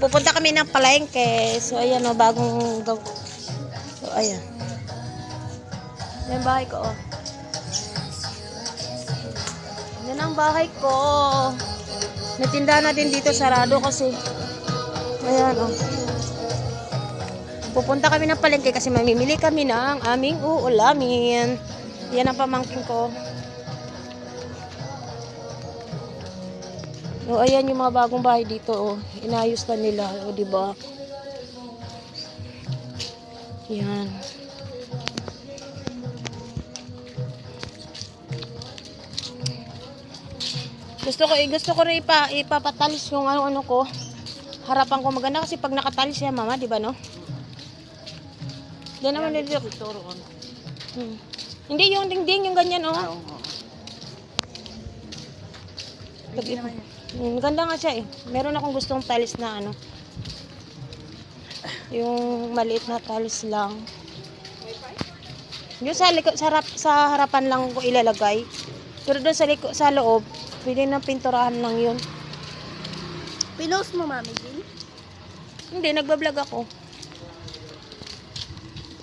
pupunta kami ng palengke. So, ayan o, bagong gaw. So, ayan. Yan bahay ko, oh. Yan ang bahay ko. May tindahan na din dito, sarado kasi. Ayan, oh. Pupunta kami ng palengke kasi mamimili kami ng aming uulamin. Yan ang pamangkin ko. O, ayan yung mga bagong bahay dito, oh. Inayos na nila, o, diba? Yan. Gusto ko rin ipapatalis yung ano ko. Harapan ko maganda kasi pag nakatalis siya, mama, diba, no? Diyan naman dito. Hindi yung dingding, yung ganyan, oh. Maganda nga siya, eh. Meron akong gustong talis na ano. Yung maliit na talis lang. Yung sa harapan lang ko ilalagay. Pero doon sa loob, pwede na pinturahan lang yun. Pinost mo, Mami Jean? Hindi, nagbablog ako.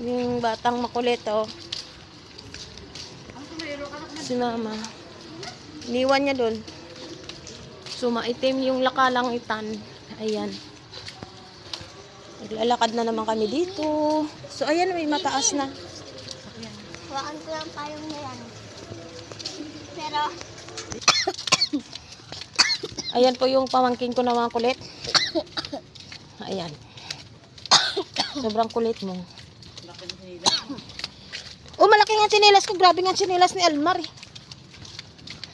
Yung batang makulit, oh. Si mama. Iniwan niya doon. So, maitim yung lakalang itan. Ayan. Naglalakad na naman kami dito. So, ayan, may mataas na. Hawakan ko yung payong na yan. Pero, ayan po yung pamangkin ko na mga kulit. Ayan. Sobrang kulit mo. Oh, malaki nga sinilas ko. Grabe nga sinilas ni Almar, eh.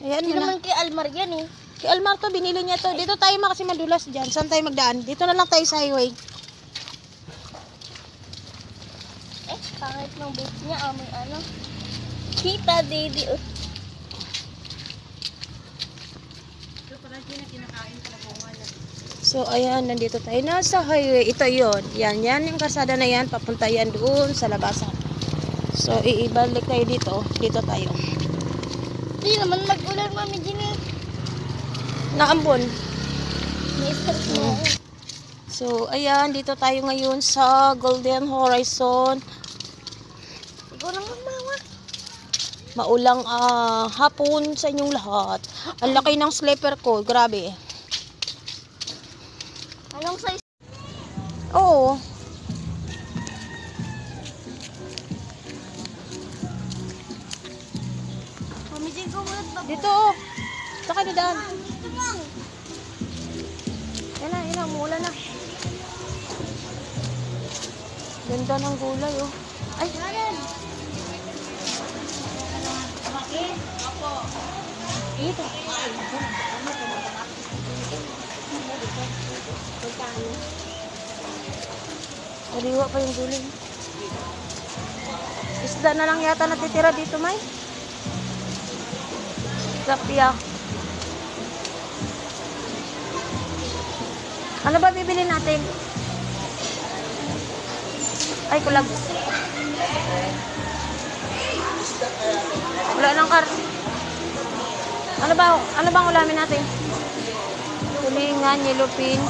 Ayan, hindi naman kay Almar yan, eh. Si Almar to, binili niya to. Dito tayo kasi madulas dyan. Saan tayo magdaan? Dito na lang tayo sa highway. Pangit ng boot niya, may ano. Kita, Daddy. So, ayan, nandito tayo na sa highway. Ito yon. Yan yung kalsada na yan. Papunta yan doon sa labasan. So, iibalik tayo dito. Dito tayo. Hindi naman mag-ulan, Mami Jean, eh. Nakambon. Ni-stress mo. So, ayan, dito tayo ngayon sa Golden Horizon. Siguro nga, Mama. Maulang hapon sa inyong lahat. Ang laki ng sleeper ko. Grabe. Anong size? Oo. Mami Jean, kumulat ba? Dito, oh. Saka dadaan. Yan na, umuulan na. Ganda ng gulay, oh. Ay, ito. Nariwa pa yung gulay. Isda na lang yata natitira dito, May. Tilapia. Ano ba bibili natin? Ay, kulag. Wala nang Ano bang ulamin natin? Tulingan, yellowfin.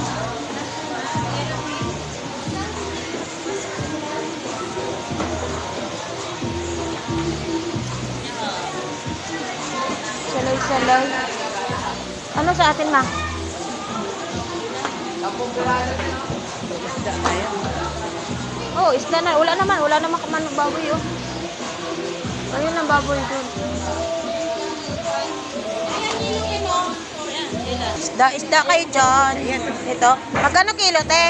Salay. Ano sa atin, ma? Oh, isda na. Wala naman kaman baboy, oh. Ayun ang baboy doon. Isda kayo dyan. Ito. Magkano kilo, te?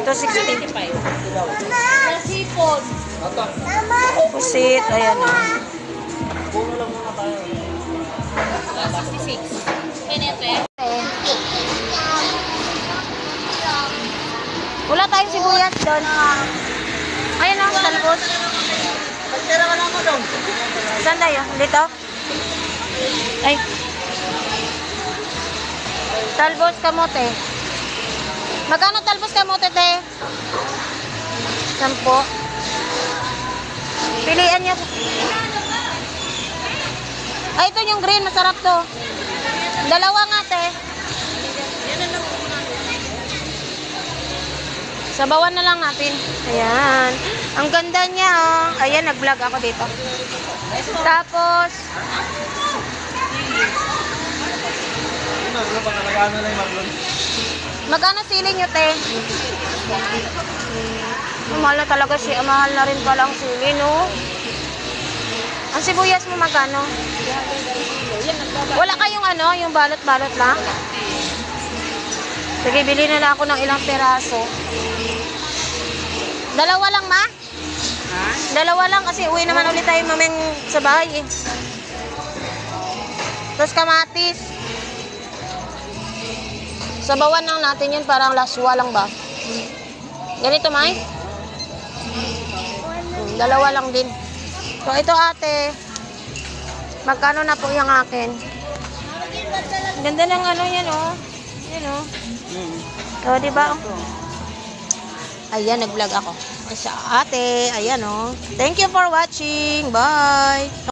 Ito, 65. Sipon. Pusit. Ayan, oh. 66. Penete. Wala tayong sibuyas doon. Ayan, oh, talbos. Pagtira ka naman doon. Saan tayo? Dito? Ay. Talbos kamote. Magkano talbos kamote, te? 10. Pilian niya. Ay, ito yung green. Masarap to. Dalawa nga, te. Sabawan na lang natin. Ayan. Ang ganda niya, oh. Ayan, nag-vlog ako dito. Tapos, magkano sili nyo, te? Mahal na talaga siya. Mahal na rin pala ang sili, no? Ang sibuyas mo magkano? Wala kayong ano, yung balot-balot lang? Sige, bili na lang ako ng ilang peraso. Dalawa lang, ma? Dalawa lang kasi uwi naman ulit tayo mameng sa bahay, eh. Tapos kamatis. Sabawan lang natin yun, parang laswa lang ba? Ganito, May? Dalawa lang din. So, ito ate. Magkano na po yung akin? Ganda ng ano yan, oh. Yan, oh. O, diba? Ayan, nag-vlog ako. Sa ate. Ayan, oh. Thank you for watching. Bye!